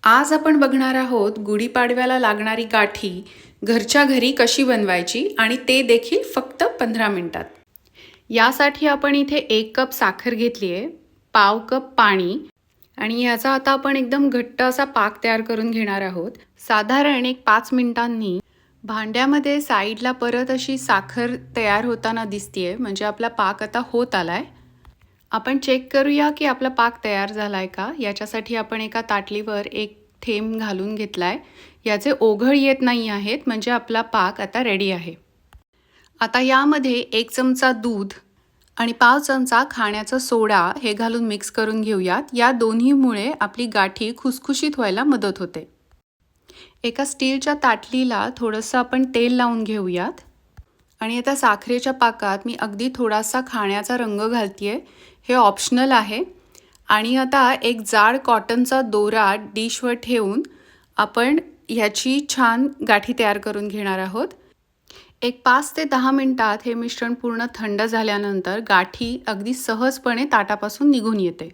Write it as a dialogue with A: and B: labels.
A: आज आपण बघणार आहोत गुढीपाडव्याला लागणारी गाठी घरच्या घरी कशी बनवायची आणि ते देखील फक्त 15 मिनिटात. यासाठी आपण इथे 1 कप साखर घेतली आहे, पाव कप पाणी आणि याचा आता आपण एकदम घट्ट असा पाक तयार करून घेणार आहोत. साधारण एक 5 मिनिटांनी भांड्यामध्ये साईडला परत अशी साखर तयार होताना दिसतीये, म्हणजे आपला पाक आता होत आलाय. आपण चेक करूया की आपला पाक तयार झालाय का. याच्यासाठी आपण एका ताटलीवर एक थेंब घालून घेतलाय. याचे ओघळ येत नाही आहेत, म्हणजे आपला पाक आता रेडी आहे. आता यामध्ये 1 चमचा दूध आणि 5 चमचा खाण्याचा सोडा हे घालून मिक्स करून घेऊयात. या दोन्हीमुळे आपली गाठी खुसखुशीत व्हायला मदत होते. एका स्टीलच्या ताटलीला थोडंसं आपण तेल लावून घेऊयात आणि आता साखरेच्या पाकात मी अगदी थोडासा खाण्याचा रंग घालतीये. हे ऑप्शनल आहे. आणि आता एक जाड कॉटनचा दोरा डिशवर ठेवून आपण ह्याची छान गाठी तयार करून घेणार आहोत. एक 5 ते 10 मिनिटात हे मिश्रण पूर्ण थंड झाल्यानंतर गाठी अगदी सहजपणे ताटापासून निघून येते.